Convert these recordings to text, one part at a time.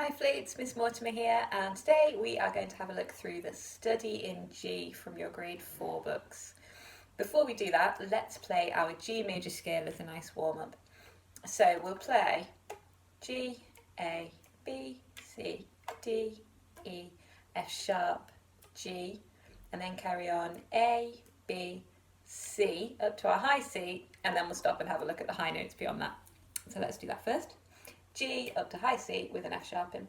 Hi flutes, Miss Mortimer here, and today we are going to have a look through the Study in G from your Grade 4 books. Before we do that, let's play our G major scale as a nice warm-up. So we'll play G, A, B, C, D, E, F sharp, G, and then carry on A, B, C, up to our high C, and then we'll stop and have a look at the high notes beyond that. So let's do that first. G up to high C with an F sharp in.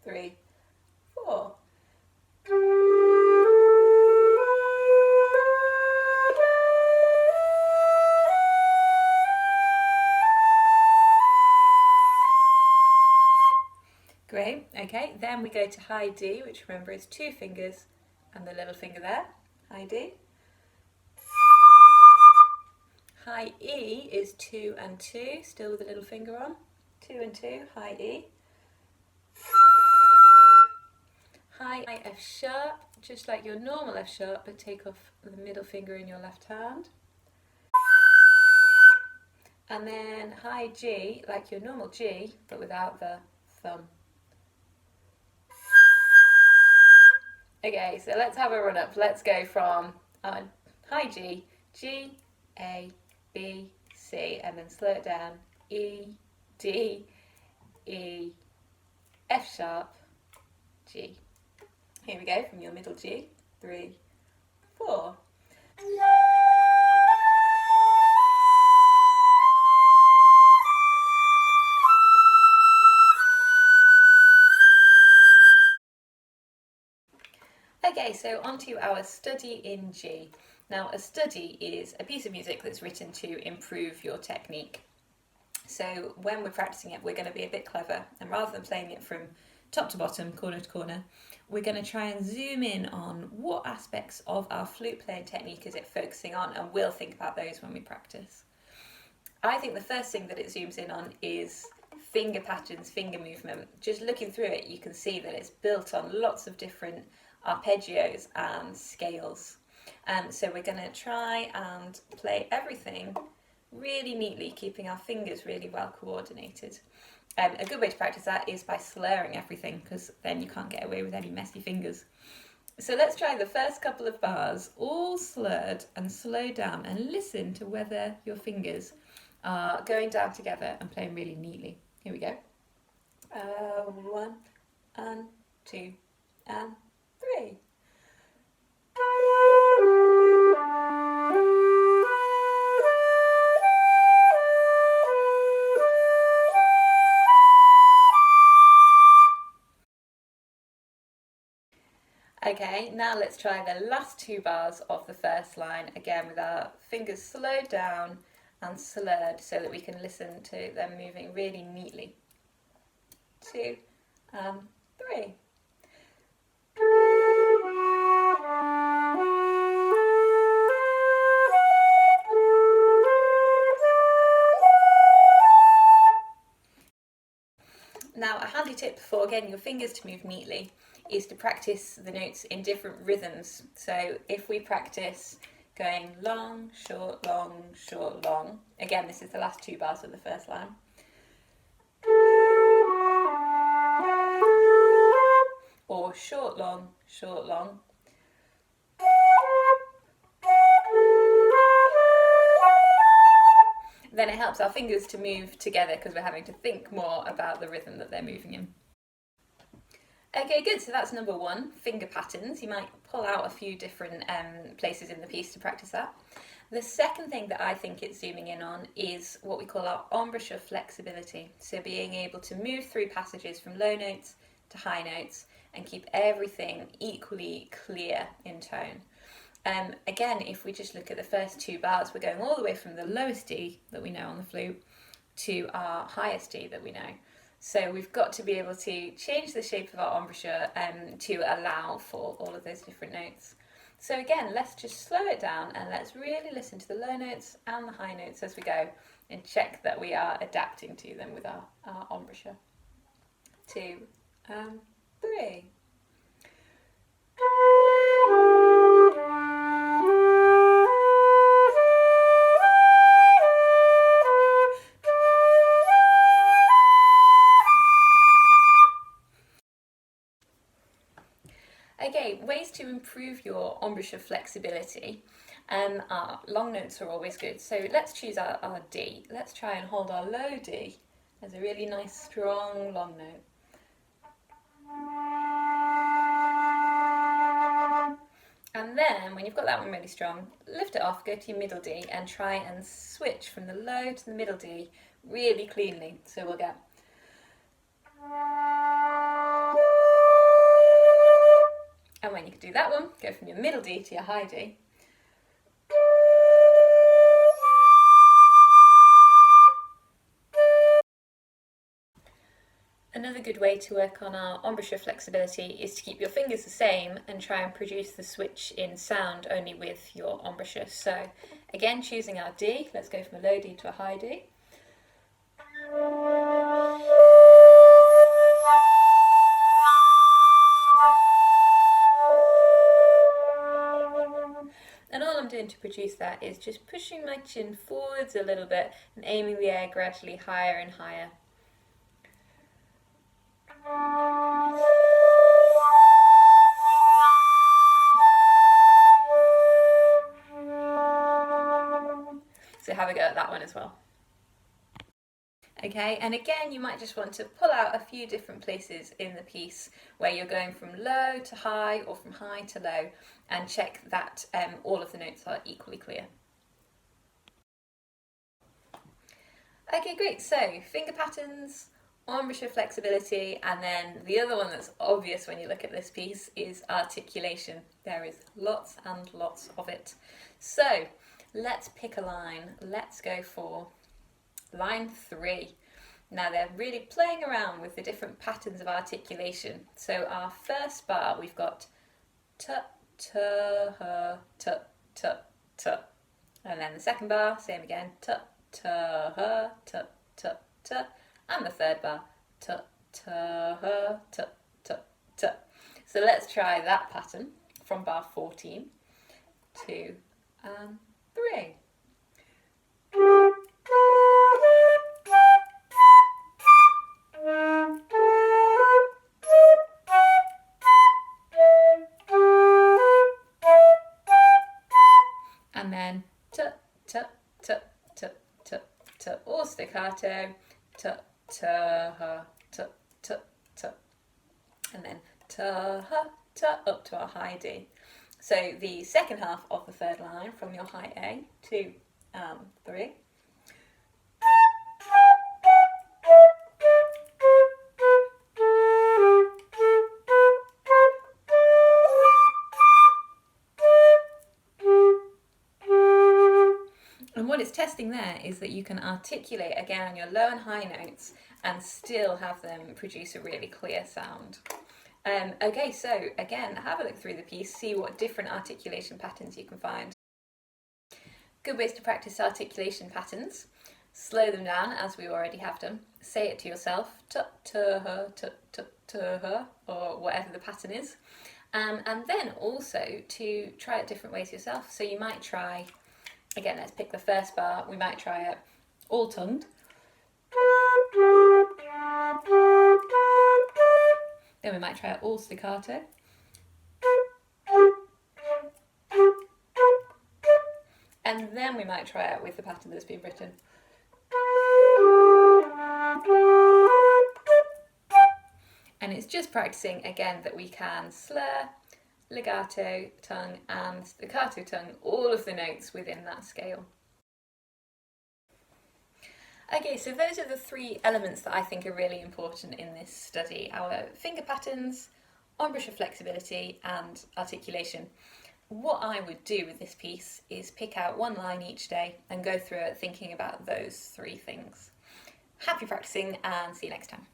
3, 4. Great, okay, then we go to high D, which remember is 2 fingers and the little finger there, high D. High E is 2 and 2, still with the little finger on. 2 and 2, high E. High F sharp, just like your normal F sharp, but take off the middle finger in your left hand. And then high G, like your normal G, but without the thumb. Okay, so let's have a run up. Let's go from high G, G, A, B, C, and then slow it down, E, D, E, F sharp, G. Here we go from your middle G, 3, 4. Okay, so on to our Study in G. Now, a study is a piece of music that's written to improve your technique. So when we're practicing it, we're going to be a bit clever, and rather than playing it from top to bottom, corner to corner, we're going to try and zoom in on what aspects of our flute playing technique is it focusing on, and we'll think about those when we practice. I think the first thing that it zooms in on is finger patterns, finger movement. Just looking through it, you can see that it's built on lots of different arpeggios and scales. So we're going to try and play everything really neatly, keeping our fingers really well coordinated. A good way to practice that is by slurring everything, because then you can't get away with any messy fingers. So let's try the first couple of bars, all slurred, and slow down and listen to whether your fingers are going down together and playing really neatly. Here we go. 1 and 2 and 3. Okay, now let's try the last 2 bars of the first line, again with our fingers slowed down and slurred so that we can listen to them moving really neatly. 2 and 3. Now, a handy tip for getting your fingers to move neatly is to practice the notes in different rhythms. So if we practice going long, short, long, again, this is the last 2 bars of the first line. Or short, long, short, long. Then it helps our fingers to move together because we're having to think more about the rhythm that they're moving in. Okay, good, so that's number 1, finger patterns. You might pull out a few different places in the piece to practice that. The second thing that I think it's zooming in on is what we call our embouchure flexibility. So being able to move through passages from low notes to high notes and keep everything equally clear in tone. Again, if we just look at the first 2 bars, we're going all the way from the lowest D that we know on the flute to our highest D that we know. So we've got to be able to change the shape of our embouchure to allow for all of those different notes. So again, let's just slow it down and let's really listen to the low notes and the high notes as we go and check that we are adapting to them with our embouchure. 2 and 3. improve your embouchure flexibility, our long notes are always good. So let's choose our D. Let's try and hold our low D as a really nice strong long note. And then when you've got that one really strong, lift it off, go to your middle D and try and switch from the low to the middle D really cleanly. So we'll get and when you can do that one, go from your middle D to your high D. Another good way to work on our embouchure flexibility is to keep your fingers the same and try and produce the switch in sound only with your embouchure. So again, choosing our D, let's go from a low D to a high D. And all I'm doing to produce that is just pushing my chin forwards a little bit and aiming the air gradually higher and higher. So have a go at that one as well. Okay, and again you might just want to pull out a few different places in the piece where you're going from low to high or from high to low, and check that all of the notes are equally clear. Okay, great, so finger patterns, embouchure flexibility, and then the other one that's obvious when you look at this piece is articulation. There is lots and lots of it. So let's pick a line. Let's go for line 3. Now they're really playing around with the different patterns of articulation. So our first bar we've got t, t, h, t, t, t. And then the second bar, same again, t, t, h, t, t, t. And the third bar, t, t, h, t, t, t. So let's try that pattern from bar 14, 2 and 3. And then t, t, t, t, t, t, or staccato, t, t, h, t, t, t. And then t, h, t, up to our high D. So the second half of the third line from your high A, 2 and 3. And what it's testing there is that you can articulate again on your low and high notes and still have them produce a really clear sound. Okay, so again, have a look through the piece, see what different articulation patterns you can find. Good ways to practice articulation patterns. Slow them down as we already have done. Say it to yourself, t, t, h, t, t, t, h, or whatever the pattern is. And then also to try it different ways yourself. So you might try, again, let's pick the first bar, we might try it all tongued. Then we might try it all staccato. And then we might try it with the pattern that's been written. And it's just practicing again that we can slur, legato tongue and staccato tongue, all of the notes within that scale. Okay, so those are the 3 elements that I think are really important in this study: our finger patterns, embouchure flexibility and articulation. What I would do with this piece is pick out one line each day and go through it thinking about those 3 things. Happy practicing and see you next time.